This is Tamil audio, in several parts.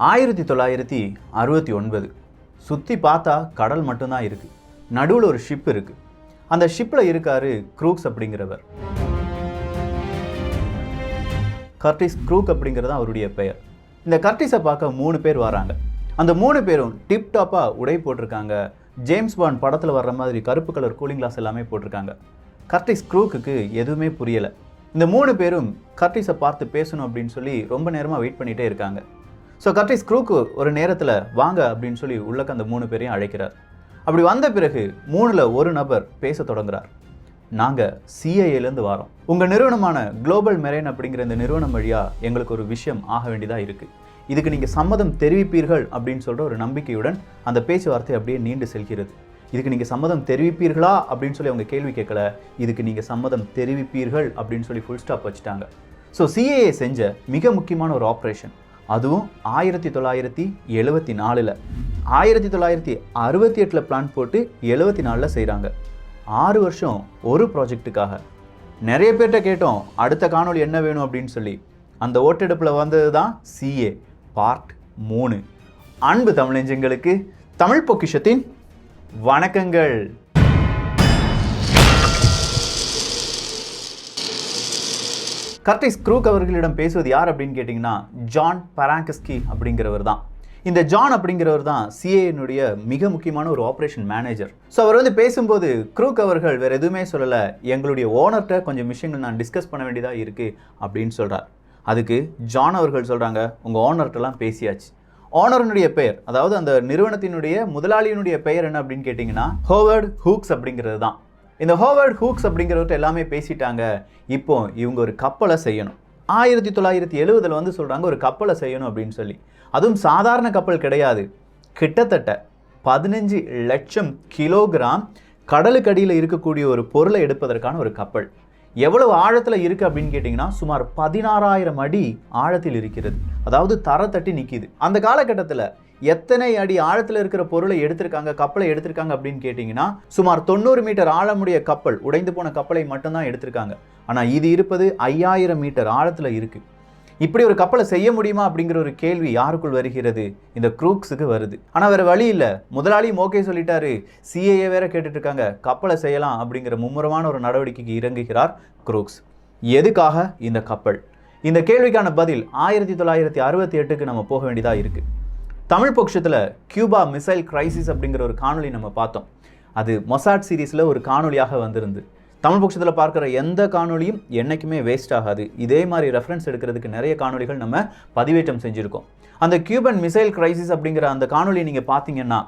1969 சுற்றி பார்த்தா கடல் மட்டும்தான் இருக்குது. நடுவில் ஒரு ஷிப் இருக்குது. அந்த ஷிப்பில் இருக்காரு க்ரூக்ஸ் அப்படிங்கிறவர். கர்டிஸ் க்ரூக் அப்படிங்கிறது அவருடைய பெயர். இந்த கர்டிஸை பார்க்க 3 பேர் வராங்க. அந்த 3 பேரும் டிப்டாப்பாக உடை போட்டிருக்காங்க. ஜேம்ஸ் பாண்ட் படத்தில் வர்ற மாதிரி கருப்பு கலர் கூலிங் கிளாஸ் எல்லாமே போட்டிருக்காங்க. கர்டிஸ் க்ரூக்குக்கு எதுவுமே புரியலை. இந்த 3 பேரும் கர்டிஸை பார்த்து பேசணும் அப்படின்னு சொல்லி ரொம்ப நேரமாக வெயிட் பண்ணிகிட்டே இருக்காங்க. ஸோ கர்டிஸ் க்ரூக்கு ஒரு நேரத்தில் வாங்க அப்படின்னு சொல்லி உள்ளக்க அந்த 3 பேரையும் அழைக்கிறார். அப்படி வந்த பிறகு 3ல் ஒரு நபர் பேச தொடங்குறார். நாங்கள் சிஐஏலேருந்து வரோம். உங்கள் நிறுவனமான குளோபல் மெரைன் அப்படிங்கிற இந்த நிறுவனம் வழியாக எங்களுக்கு ஒரு விஷயம் ஆக வேண்டியதாக இருக்குது. இதுக்கு நீங்கள் சம்மதம் தெரிவிப்பீர்கள் அப்படின்னு சொல்கிற ஒரு நம்பிக்கையுடன் அந்த பேச்சுவார்த்தை அப்படியே நீண்டு செல்கிறது. இதுக்கு நீங்கள் சம்மதம் தெரிவிப்பீர்களா அப்படின்னு சொல்லி அவங்க கேள்வி கேட்கல. இதுக்கு நீங்கள் சம்மதம் தெரிவிப்பீர்கள் அப்படின்னு சொல்லி ஃபுல் ஸ்டாப் வச்சுட்டாங்க. ஸோ சிஏஏ செஞ்ச மிக முக்கியமான ஒரு ஆப்ரேஷன், அதுவும் 1974. 1968 பிளான் போட்டு 74 செய்கிறாங்க. 6 வருஷம் ஒரு ப்ராஜெக்ட்டுக்காக. நிறைய பேர்கிட்ட கேட்டோம் அடுத்த காணொலி என்ன வேணும் அப்படின்னு சொல்லி. அந்த ஓட்டெடுப்பில் வந்தது தான் சிஏ பார்ட் 3. அன்பு தமிழஞ்சங்களுக்கு தமிழ் பொக்கிஷத்தின் வணக்கங்கள். கர்டிஸ் க்ரூக் அவர்களிடம் பேசுவது யார் அப்படின்னு கேட்டிங்கன்னா ஜான் பராங்கஸ்கி அப்படிங்கிறவர் தான். இந்த ஜான் அப்படிங்கிறவர் தான் சிஏனுடைய மிக முக்கியமான ஒரு ஆப்ரேஷன் மேனேஜர். ஸோ அவர் பேசும்போது க்ரூக் அவர்கள் வேறு எதுவுமே சொல்லலை, எங்களுடைய ஓனர்கிட்ட கொஞ்சம் விஷயங்கள் நான் டிஸ்கஸ் பண்ண வேண்டியதாக இருக்குது அப்படின்னு சொல்கிறார். அதுக்கு ஜான் அவர்கள் சொல்கிறாங்க, உங்கள் ஓனர்கிட்டலாம் பேசியாச்சு. ஓனருடைய பெயர், அதாவது அந்த நிறுவனத்தினுடைய முதலாளியினுடைய பெயர் என்ன அப்படின்னு கேட்டிங்கன்னா ஹோவர்ட் ஹூக்ஸ் அப்படிங்கிறது தான். இந்த ஹோவர்ட் ஹூக்ஸ் அப்படிங்கிறவர்கிட்ட எல்லாமே பேசிட்டாங்க. இப்போ இவங்க ஒரு கப்பலை செய்யணும். 1970 சொல்கிறாங்க ஒரு கப்பலை செய்யணும் அப்படின்னு சொல்லி. அதுவும் சாதாரண கப்பல் கிடையாது. கிட்டத்தட்ட 15 லட்சம் கிலோகிராம் கடலுக்கடியில் இருக்கக்கூடிய ஒரு பொருளை எடுப்பதற்கான ஒரு கப்பல். எவ்வளவு ஆழத்தில் இருக்குது அப்படின்னு கேட்டிங்கன்னா சுமார் 16,000 அடி ஆழத்தில் இருக்கிறது. அதாவது தர தட்டி நிற்கிது. அந்த காலகட்டத்தில் எத்தனை அடி ஆழத்தில் இருக்கிற பொருளை எடுத்திருக்காங்க, கப்பலை எடுத்திருக்காங்க அப்படின்னு கேட்டிங்கன்னா சுமார் 90 மீட்டர் ஆழமுடைய கப்பல், உடைந்து போன கப்பலை மட்டும்தான் எடுத்திருக்காங்க. ஆனால் இது இருப்பது 5000 மீட்டர் ஆழத்தில் இருக்குது. இப்படி ஒரு கப்பலை செய்ய முடியுமா அப்படிங்கிற ஒரு கேள்வி யாருக்குள் வருகிறது? இந்த க்ரூக்ஸுக்கு வருது. ஆனால் வேறு வழி இல்லை. முதலாளியும் ஓகே சொல்லிட்டாரு, சிஏஏ வேற கேட்டுட்டு இருக்காங்க, கப்பலை செய்யலாம் அப்படிங்கிற மும்முரமான ஒரு நடவடிக்கைக்கு இறங்குகிறார் க்ரூக்ஸ். எதுக்காக இந்த கப்பல்? இந்த கேள்விக்கான பதில் 1968க்கு நம்ம போக வேண்டியதாக இருக்குது. தமிழ் பொக்கிஷத்தில் கியூபா மிசைல் கிரைசிஸ் அப்படிங்கிற ஒரு காணொலி நம்ம பார்த்தோம். அது மொசாட் சீரீஸில் ஒரு காணொலியாக வந்திருந்து. தமிழ் பொக்கிஷத்தில் பார்க்குற எந்த காணொலியும் என்றைக்குமே வேஸ்ட் ஆகாது. இதே மாதிரி ரெஃபரன்ஸ் எடுக்கிறதுக்கு நிறைய காணொலிகள் நம்ம பதிவேற்றம் செஞ்சுருக்கோம். அந்த கியூபன் மிசைல் கிரைசிஸ் அப்படிங்கிற அந்த காணொலியை நீங்கள் பார்த்தீங்கன்னா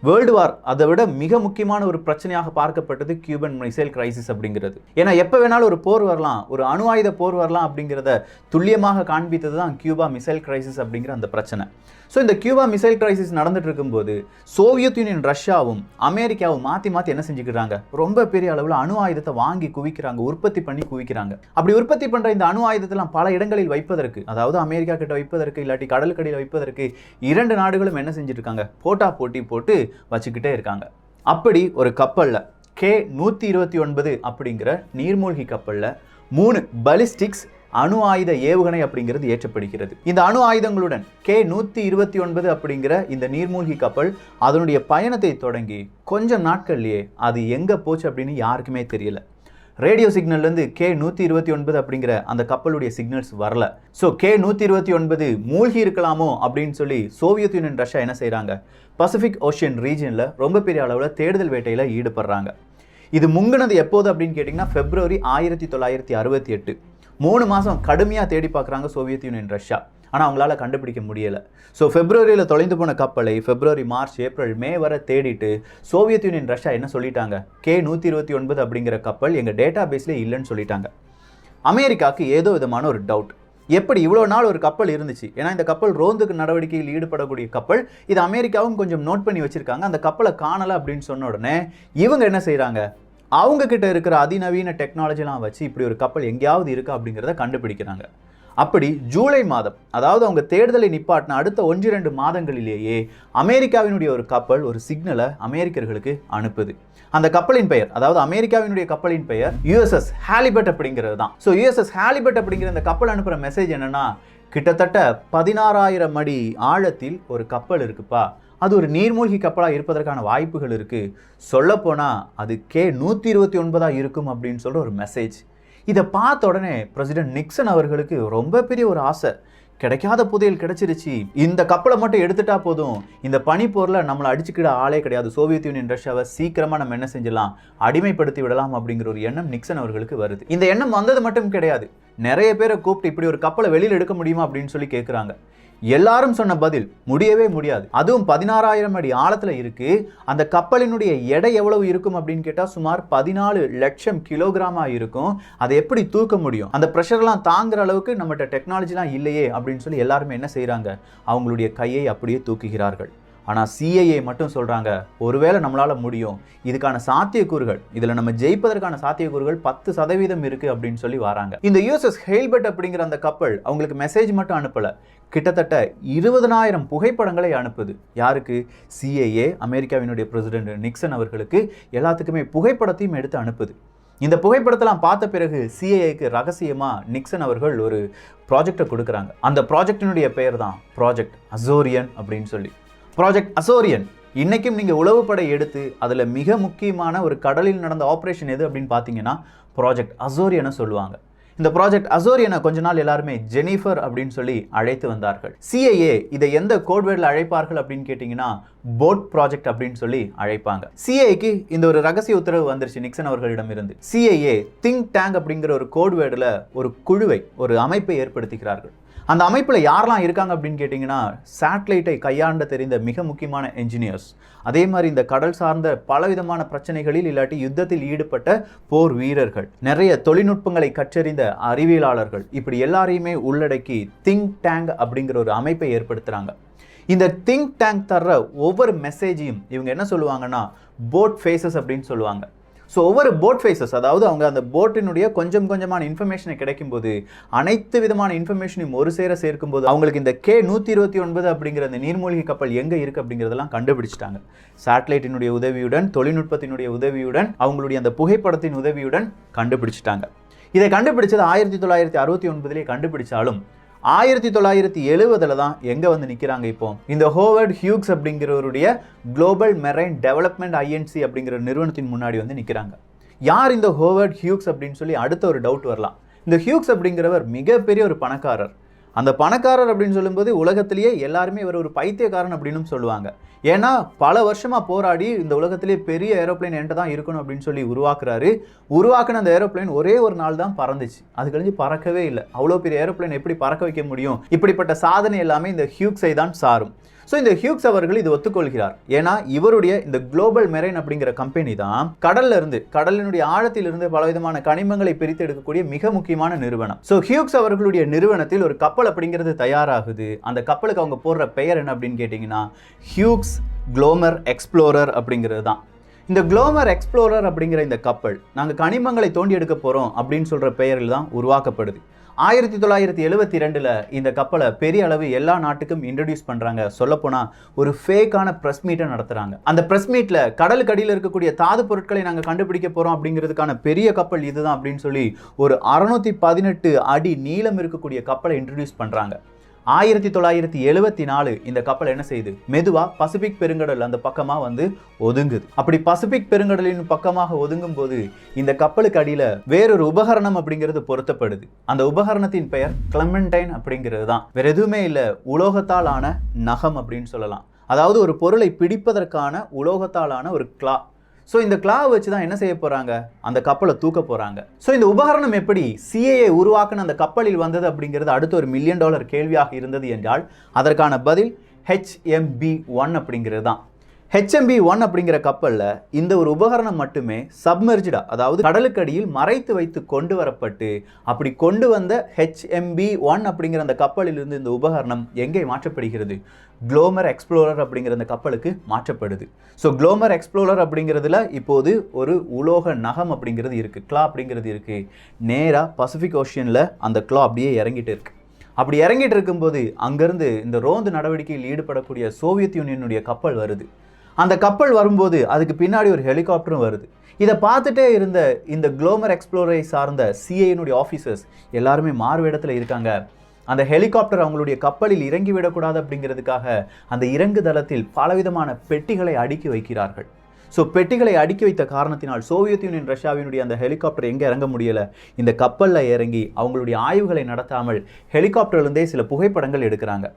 வேர்ல்டு வார் அதை விட மிக முக்கியமான ஒரு பிரச்சனையாக பார்க்கப்பட்டது கியூபன் மிசைல் கிரைசிஸ் அப்படிங்கிறது. ஏன்னா எப்போ வேணாலும் ஒரு போர் வரலாம், ஒரு அணு ஆயுத போர் வரலாம் அப்படிங்கிறத துல்லியமாக காண்பித்தது தான் கியூபா மிசைல் கிரைசிஸ் அப்படிங்கிற அந்த பிரச்சனை. ஸோ இந்த கியூபா மிசைல் கிரைசிஸ் நடந்துட்டு இருக்கும்போது சோவியத் யூனியன் ரஷ்யாவும் அமெரிக்காவும் மாற்றி என்ன செஞ்சுக்கிறாங்க, ரொம்ப பெரிய அளவில் அணு ஆயுதத்தை வாங்கி குவிக்கிறாங்க, உற்பத்தி பண்ணி குவிக்கிறாங்க. அப்படி உற்பத்தி பண்ணுற இந்த அணு ஆயுதத்தெல்லாம் பல இடங்களில் வைப்பதற்கு, அதாவது அமெரிக்கா கிட்ட வைப்பதற்கு இல்லாட்டி கடலுக்கடியில் வைப்பதற்கு 2 நாடுகளும் என்ன செஞ்சுருக்காங்க, போட்டி போட்டு வச்சுக்கிட்டே இருக்காங்க. அப்படி ஒரு கப்பலில் K-129 அப்படிங்கிற நீர்மூழ்கி கப்பலில் 3 பலிஸ்டிக்ஸ் அணு ஆயுத ஏவுகணை அப்படிங்கிறது ஏற்றப்படுகிறது. இந்த அணு ஆயுதங்களுடன் K-129 அப்படிங்கிற இந்த நீர்மூழ்கி கப்பல் அதனுடைய பயணத்தை தொடங்கி கொஞ்சம் நாட்கள்லேயே அது எங்கே போச்சு அப்படின்னு யாருக்குமே தெரியல. ரேடியோ சிக்னல்லேருந்து K-129 அப்படிங்கிற அந்த கப்பலுடைய சிக்னல்ஸ் வரல. ஸோ K-129 மூழ்கி இருக்கலாமோ அப்படின்னு சொல்லி சோவியத் யூனியன் ரஷ்யா என்ன செய்கிறாங்க, பசிபிக் ஓஷியன் ரீஜனில் ரொம்ப பெரிய அளவில் தேடுதல் வேட்டையில் ஈடுபடுறாங்க. இது முங்கினது எப்போது அப்படின்னு கேட்டிங்கன்னா February 1968. 3 மாதம் கடுமையாக தேடி பார்க்குறாங்க சோவியத் யூனியன் ரஷ்யா. ஆனால் அவங்களால கண்டுபிடிக்க முடியலை. ஸோ Februaryயில் தொலைந்து போன கப்பலை February, March, April, May வரை தேடிட்டு சோவியத் யூனியன் ரஷ்யா என்ன சொல்லிட்டாங்க, K-129 அப்படிங்கிற கப்பல் எங்கள் டேட்டா பேஸ்லேயே இல்லைன்னு சொல்லிட்டாங்க. அமெரிக்காவுக்கு ஏதோ விதமான ஒரு டவுட், எப்படி இவ்வளோ நாள் ஒரு கப்பல் இருந்துச்சு, ஏன்னா இந்த கப்பல் ரோந்துக்கு நடவடிக்கையில் ஈடுபடக்கூடிய கப்பல், இது அமெரிக்காவும் கொஞ்சம் நோட் பண்ணி வச்சுருக்காங்க, அந்த கப்பலை காணலை அப்படின்னு சொன்ன உடனே இவங்க என்ன செய்கிறாங்க, அவங்க கிட்ட இருக்கிற அதிநவீன டெக்னாலஜிலாம் வச்சு இப்படி ஒரு கப்பல் எங்கேயாவது இருக்கா அப்படிங்கிறத கண்டுபிடிக்கிறாங்க. அப்படி ஜூலை மாதம், அதாவது அவங்க தேடுதலை நிப்பாட்டின அடுத்த 1-2 மாதங்களிலேயே அமெரிக்காவினுடைய ஒரு கப்பல் ஒரு சிக்னலை அமெரிக்கர்களுக்கு அனுப்புது. அந்த கப்பலின் பெயர், அதாவது அமெரிக்காவினுடைய கப்பலின் பெயர் USS ஹாலிபர்ட் அப்படிங்கிறது தான். ஸோ USS ஹாலிபர்ட் அப்படிங்கிற இந்த கப்பல் அனுப்புகிற மெசேஜ் என்னன்னா, கிட்டத்தட்ட 16,000 அடி ஆழத்தில் ஒரு கப்பல் இருக்குப்பா, அது ஒரு நீர்மூழ்கி கப்பலாக இருப்பதற்கான வாய்ப்புகள் இருக்குது, சொல்லப்போனால் அது K-129 இருக்கும் அப்படின்னு சொல்கிற ஒரு மெசேஜ். இதை பார்த்த உடனே பிரசிடென்ட் நிக்சன் அவர்களுக்கு ரொம்ப பெரிய ஒரு ஆசை. கிடைக்காத புதையல் கிடைச்சிருச்சு, இந்த கப்பலை மட்டும் எடுத்துட்டா போதும், இந்த பனிப்போரில் நம்மளை அடிச்சுக்கிட ஆளே கிடையாது, சோவியத் யூனியன் ரஷ்யாவை சீக்கிரமாக நம்ம என்ன செஞ்சிடலாம், அடிமைப்படுத்தி விடலாம் அப்படிங்கிற ஒரு எண்ணம் நிக்சன் அவர்களுக்கு வருது. இந்த எண்ணம் வந்தது மட்டும் கிடையாது, நிறைய பேரை கூப்பிட்டு இப்படி ஒரு கப்பலை வெளியில் எடுக்க முடியுமா அப்படின்னு சொல்லி கேட்குறாங்க. எல்லாரும் சொன்ன பதில் முடியவே முடியாது. அதுவும் 16,000 அடி ஆழத்தில் இருக்கு. அந்த கப்பலினுடைய எடை எவ்வளவு இருக்கும் அப்படின்னு கேட்டால் சுமார் 14 லட்சம் கிலோகிராமா இருக்கும். அதை எப்படி தூக்க முடியும்? அந்த ப்ரெஷர்லாம் தாங்குற அளவுக்கு நம்மகிட்ட டெக்னாலஜிலாம் இல்லையே அப்படின்னு சொல்லி எல்லாருமே என்ன செய்கிறாங்க, அவங்களுடைய கையை அப்படியே தூக்குகிறார்கள். ஆனால் சிஐஏ மட்டும் சொல்கிறாங்க, ஒருவேளை நம்மளால் முடியும், இதுக்கான சாத்தியக்கூறுகள், இதில் நம்ம ஜெயிப்பதற்கான சாத்தியக்கூறுகள் 10% இருக்குது அப்படின்னு சொல்லி வராங்க. இந்த யூஎஸ்எஸ் ஹெய்ல்பர்ட் அப்படிங்கிற அந்த கப்பல் அவங்களுக்கு மெசேஜ் மட்டும் அனுப்பலை, கிட்டத்தட்ட 20,000 புகைப்படங்களை அனுப்புது. யாருக்கு? சிஐஏ, அமெரிக்காவினுடைய பிரசிடென்ட் நிக்சன் அவர்களுக்கு எல்லாத்துக்குமே புகைப்படத்தையும் எடுத்து அனுப்புது. இந்த புகைப்படத்தெல்லாம் பார்த்த பிறகு சிஐஏக்கு ரகசியமாக நிக்சன் அவர்கள் ஒரு ப்ராஜெக்டை கொடுக்குறாங்க. அந்த ப்ராஜெக்டினுடைய பெயர் தான் ப்ராஜெக்ட் அசோரியன் அப்படின்னு சொல்லி. ப்ராஜெக்ட் அசோரியன் இன்றைக்கும் நீங்கள் உளவுப்படை எடுத்து அதில் மிக முக்கியமான ஒரு கடலில் நடந்த ஆப்ரேஷன் எது அப்படின்னு பார்த்தீங்கன்னா ப்ராஜெக்ட் அசோரியனை சொல்லுவாங்க. இந்த ப்ராஜெக்ட் அசோரியனை கொஞ்ச நாள் எல்லாருமே ஜெனிஃபர் அப்படின்னு சொல்லி அழைத்து வந்தார்கள். சிஐஏ இதை எந்த கோட்வேர்டில் அழைப்பார்கள் அப்படின்னு கேட்டிங்கன்னா போட் ப்ராஜெக்ட் அப்படின்னு சொல்லி அழைப்பாங்க. சிஐஏக்கு இந்த ஒரு ரகசிய உத்தரவு வந்துருச்சு நிக்சன் அவர்களிடம் இருந்து. சிஐஏ திங்க் டேங்க் அப்படிங்கிற ஒரு கோட்வேர்டில் ஒரு குழுவை, ஒரு அமைப்பை ஏற்படுத்துகிறார்கள். அந்த அமைப்பில் யாரெல்லாம் இருக்காங்க அப்படின்னு கேட்டிங்கன்னா, சேட்டலைட்டை கையாண்ட தெரிந்த மிக முக்கியமான என்ஜினியர்ஸ், அதே மாதிரி இந்த கடல் சார்ந்த பலவிதமான பிரச்சனைகளில் இல்லாட்டி யுத்தத்தில் ஈடுபட்ட போர் வீரர்கள், நிறைய தொழில்நுட்பங்களை கற்றறிந்த அறிவியலாளர்கள், இப்படி எல்லாரையுமே உள்ளடக்கி திங்க் டேங்க் அப்படிங்கிற ஒரு அமைப்பை ஏற்படுத்துகிறாங்க. இந்த திங்க் டேங்க் தர்ற ஒவ்வொரு மெசேஜையும் இவங்க என்ன சொல்லுவாங்கன்னா போட் ஃபேஸஸ் அப்படின்னு சொல்லுவாங்க. ஸோ ஒவ்வொரு போட் ஃபேஸஸ், அதாவது அவங்க அந்த போட்டினுடைய கொஞ்சம் கொஞ்சமான இன்ஃபர்மேஷனை கிடைக்கும்போது, அனைத்து விதமான இன்ஃபர்மேஷனையும் ஒரு சேர சேர்க்கும்போது அவங்களுக்கு இந்த K-129 அப்படிங்கிற அந்த நீர்மூழ்கி கப்பல் எங்கே இருக்குது அப்படிங்கிறதெல்லாம் கண்டுபிடிச்சிட்டாங்க. சேட்டலைட்டினுடைய உதவியுடன், தொழில்நுட்பத்தினுடைய உதவியுடன், அவங்களுடைய அந்த புகைப்படத்தின் உதவியுடன் கண்டுபிடிச்சிட்டாங்க. இதை கண்டுபிடிச்சது 1969 கண்டுபிடிச்சாலும் 1970 தான் எங்கே வந்து நிற்கிறாங்க இப்போ, இந்த ஹோவர்ட் ஹியூக்ஸ் அப்படிங்கிறவருடைய குளோபல் மெரைன் டெவலப்மெண்ட் ஐஎன்சி அப்படிங்கிற நிறுவனத்தின் முன்னாடி வந்து நிற்கிறாங்க. யார் இந்த ஹோவர்ட் ஹியூக்ஸ் அப்படின்னு சொல்லி அடுத்த ஒரு டவுட் வரலாம். இந்த ஹியூக்ஸ் அப்படிங்கிறவர் மிகப்பெரிய ஒரு பணக்காரர். அந்த பணக்காரர் அப்படின்னு சொல்லும்போது உலகத்திலேயே எல்லாருமே இவர் ஒரு பைத்தியக்காரன் அப்படின்னு சொல்லுவாங்க. ஏன்னா பல வருஷமாக போராடி இந்த உலகத்திலே பெரிய ஏரோப்ளைன் என்கிட்ட தான் இருக்கணும் அப்படின்னு சொல்லி உருவாக்குன அந்த ஏரோப்ளைன் ஒரே ஒரு நாள் தான் பறந்துச்சு, அது கழிஞ்சு பறக்கவே இல்லை. அவ்வளோ பெரிய ஏரோப்ளைன் எப்படி பறக்க வைக்க முடியும்? இப்படிப்பட்ட சாதனை எல்லாமே இந்த ஹியூக்ஸை தான் சாரும். ஸோ இந்த ஹியூக்ஸ் அவர்கள் இது ஒத்துக்கொள்கிறார். ஏன்னா இவருடைய இந்த குளோபல் மெரைன் அப்படிங்கிற கம்பெனி தான் கடலினுடைய ஆழத்திலிருந்து பலவிதமான கனிமங்களை பிரித்து எடுக்கக்கூடிய மிக முக்கியமான நிறுவனம். ஸோ ஹியூக்ஸ் அவர்களுடைய நிறுவனத்தில் ஒரு கப்பல் அப்படிங்கிறது தயாராகுது. அந்த கப்பலுக்கு அவங்க போடுற பெயர் என்ன அப்படின்னு கேட்டிங்கன்னா ஹியூக்ஸ் குளோமர் எக்ஸ்ப்ளோரர் அப்படிங்கிறது தான். இந்த குளோமர் எக்ஸ்ப்ளோரர் அப்படிங்கிற இந்த கப்பல் நாங்கள் கனிமங்களை தோண்டி எடுக்க போகிறோம் அப்படின்னு சொல்கிற பெயரில் தான் உருவாக்கப்படுது. 1972 இந்த கப்பலை பெரிய அளவு எல்லா நாட்டுக்கும் இன்ட்ரடியூஸ் பண்ணுறாங்க. சொல்லப்போனால் ஒரு ஃபேக்கான ப்ரெஸ் மீட்டை நடத்துகிறாங்க. அந்த ப்ரெஸ் மீட்டில் கடலுக்கு அடியில் இருக்கக்கூடிய தாது பொருட்களை நாங்கள் கண்டுபிடிக்க போகிறோம் அப்படிங்கிறதுக்கான பெரிய கப்பல் இதுதான் அப்படின்னு சொல்லி ஒரு 618 அடி நீளம் இருக்கக்கூடிய கப்பலை இன்ட்ரடியூஸ் பண்ணுறாங்க. 1974 இந்த கப்பல் என்ன செய்யுது, மெதுவாக பசிபிக் பெருங்கடல் அந்த பக்கமாக வந்து ஒதுங்குது. அப்படி பசிபிக் பெருங்கடலின் பக்கமாக ஒதுங்கும் போது இந்த கப்பலுக்கு அடியில் வேறொரு உபகரணம் அப்படிங்கிறது பொருத்தப்படுது. அந்த உபகரணத்தின் பெயர் கிளமெண்டைன் அப்படிங்கிறது தான். வேற எதுவுமே இல்லை, உலோகத்தால் ஆன நகம் அப்படின்னு சொல்லலாம். அதாவது ஒரு பொருளை பிடிப்பதற்கான உலோகத்தால் ஆன ஒரு கிளா. ஸோ இந்த கிளாவை வச்சு தான் என்ன செய்ய போகிறாங்க, அந்த கப்பலை தூக்க போகிறாங்க. ஸோ இந்த உபகரணம் எப்படி சிஐஏ உருவாக்குன அந்த கப்பலில் வந்தது அப்படிங்கிறது அடுத்த ஒரு $1 மில்லியன் கேள்வியாக இருந்தது என்றால் அதற்கான பதில் HMB-1 அப்படிங்கிறது தான். HMB-1 அப்படிங்கிற கப்பலில் இந்த ஒரு உபகரணம் மட்டுமே சப்மெர்ஜ்டா, அதாவது கடலுக்கடியில் மறைத்து வைத்து கொண்டு வரப்பட்டு, அப்படி கொண்டு வந்த HMB-1 அப்படிங்கிற அந்த கப்பலிலிருந்து இந்த உபகரணம் எங்கே மாற்றப்படுகிறது, குளோமர் எக்ஸ்ப்ளோரர் அப்படிங்கிற அந்த கப்பலுக்கு மாற்றப்படுது. ஸோ குளோமர் எக்ஸ்ப்ளோரர் அப்படிங்கிறதுல இப்போது ஒரு உலோக நகம் அப்படிங்கிறது இருக்குது, கிளா அப்படிங்கிறது இருக்குது. நேராக பசிபிக் ஓஷனில் அந்த கிளா அப்படியே இறங்கிட்டு இருக்கு. அப்படி இறங்கிட்டு இருக்கும்போது அங்கேருந்து இந்த ரோந்து நடவடிக்கையில் ஈடுபடக்கூடிய சோவியத் யூனியனுடைய கப்பல் வருது. அந்த கப்பல் வரும்போது அதுக்கு பின்னாடி ஒரு ஹெலிகாப்டரும் வருது. இதை பார்த்துட்டே இருந்த இந்த குளோமர் எக்ஸ்ப்ளோரை சார்ந்த சிஐனுடைய ஆஃபீஸர்ஸ் எல்லாருமே மாறுவேடத்தில் இருக்காங்க. அந்த ஹெலிகாப்டர் அவங்களுடைய கப்பலில் இறங்கி விடக்கூடாது அப்படிங்கிறதுக்காக அந்த இறங்கு தளத்தில் பலவிதமான பெட்டிகளை அடுக்கி வைக்கிறார்கள். ஸோ பெட்டிகளை அடுக்கி வைத்த காரணத்தினால் சோவியத் யூனியன் ரஷ்யாவினுடைய அந்த ஹெலிகாப்டர் எங்கே இறங்க முடியலை. இந்த கப்பலில் இறங்கி அவங்களுடைய ஆய்வுகளை நடத்தாமல் ஹெலிகாப்டர்லேருந்தே சில புகைப்படங்கள் எடுக்கிறாங்க.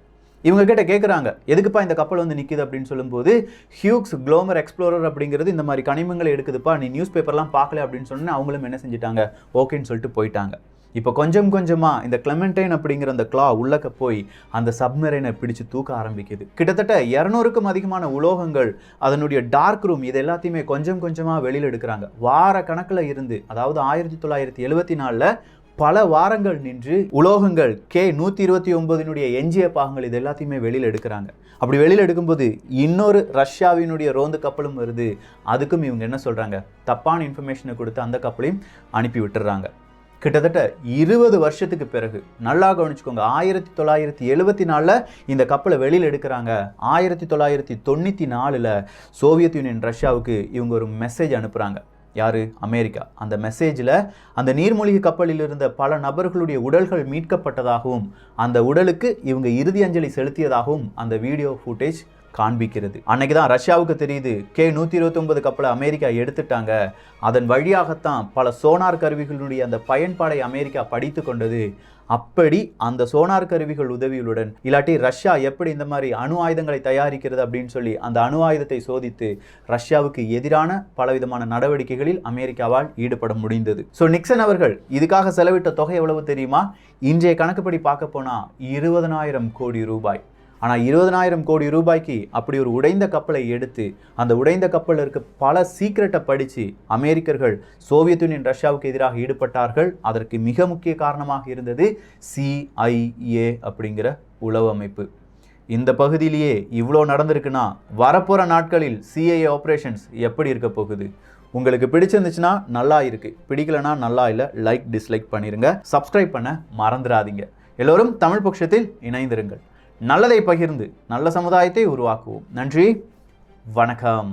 இவங்க கிட்ட கேட்குறாங்க, எதுக்குப்பா இந்த கப்பல் வந்து நிற்குது அப்படின்னு சொல்லும்போது, ஹியூக்ஸ் குளோமர் எக்ஸ்ப்ளோரர் அப்படிங்கிறது இந்த மாதிரி கனிமங்களை எடுக்குதுப்பா, நீ நியூஸ் பேப்பர்லாம் பார்க்கல அப்படின்னு சொன்னால் அவங்களும் என்ன செஞ்சுட்டாங்க, ஓகேன்னு சொல்லிட்டு போயிட்டாங்க. இப்போ கொஞ்சம் கொஞ்சமாக இந்த கிளெமெண்டைன் அப்படிங்கிற அந்த கிளா உள்ளக்க போய் அந்த சப்மரைனை பிடிச்சு தூக்க ஆரம்பிக்குது. கிட்டத்தட்ட 200க்கும் அதிகமான உலோகங்கள், அதனுடைய டார்க் ரூம், இது எல்லாத்தையுமே கொஞ்சம் கொஞ்சமாக வெளியில் எடுக்கிறாங்க. வார கணக்கில் இருந்து, அதாவது 1974 பல வாரங்கள் நின்று உலோகங்கள் K-129 எஞ்சிய பாகங்கள் இது எல்லாத்தையுமே வெளியில் எடுக்கிறாங்க. அப்படி வெளியில் எடுக்கும்போது இன்னொரு ரஷ்யாவினுடைய ரோந்து கப்பலும் வருது. அதுக்கும் இவங்க என்ன சொல்கிறாங்க, தப்பான இன்ஃபர்மேஷனை கொடுத்து அந்த கப்பலையும் அனுப்பி விட்டுறாங்க. கிட்டத்தட்ட 20 வருஷத்துக்கு பிறகு, நல்லா கவனிச்சுக்கோங்க, 1974 இந்த கப்பலை வெளியில் எடுக்கிறாங்க. 1994 சோவியத் யூனியன் ரஷ்யாவுக்கு இவங்க ஒரு மெசேஜ் அனுப்புகிறாங்க. யார்? அமெரிக்கா. அந்த மெசேஜில் அந்த நீர்மூழ்கி கப்பலில் இருந்த பல நபர்களுடைய உடல்கள் மீட்கப்பட்டதாகவும் அந்த உடலுக்கு இவங்க இறுதி அஞ்சலி செலுத்தியதாகவும் அந்த வீடியோ ஃபுட்டேஜ் காண்பிக்கிறது. அன்னைக்கு தான் ரஷ்யாவுக்கு தெரியுது, K-129 கப்பலை அமெரிக்கா எடுத்துட்டாங்க. அதன் வழியாகத்தான் பல சோனார் கருவிகளுடைய அந்த பயன்பாடை அமெரிக்கா படித்து கொண்டது. அப்படி அந்த சோனார் கருவிகள் உதவியுடன், இல்லாட்டி ரஷ்யா எப்படி இந்த மாதிரி அணு ஆயுதங்களை தயாரிக்கிறது அப்படின்னு சொல்லி அந்த அணு ஆயுதத்தை சோதித்து ரஷ்யாவுக்கு எதிரான பலவிதமான நடவடிக்கைகளில் அமெரிக்காவால் ஈடுபட முடிந்தது. ஸோ நிக்சன் அவர்கள் இதுக்காக செலவிட்ட தொகை எவ்வளவு தெரியுமா? இன்றைய கணக்குப்படி பார்க்க போனால் 20,000 கோடி ரூபாய். ஆனால் 20,000 கோடி ரூபாய்க்கு அப்படி ஒரு உடைந்த கப்பலை எடுத்து அந்த உடைந்த கப்பலில் இருக்க பல சீக்ரெட்டை படித்து அமெரிக்கர்கள் சோவியத் யூனியன் ரஷ்யாவுக்கு எதிராக ஈடுபட்டார்கள். அதற்கு மிக முக்கிய காரணமாக இருந்தது CIA அப்படிங்கிற உளவு அமைப்பு. இந்த பகுதியிலேயே இவ்வளோ நடந்திருக்குன்னா வரப்போகிற நாட்களில் CIA ஆப்ரேஷன்ஸ் எப்படி இருக்க போகுது? உங்களுக்கு பிடிச்சிருந்துச்சுன்னா நல்லா இருக்கு, பிடிக்கலனா நல்லா இல்லை, லைக் டிஸ்லைக் பண்ணிடுங்க, சப்ஸ்கிரைப் பண்ண மறந்துடாதீங்க. எல்லோரும் தமிழ் பட்சத்தில் இணைந்திருங்கள். நல்லதை பகிர்ந்து நல்ல சமுதாயத்தை உருவாக்குவோம். நன்றி, வணக்கம்.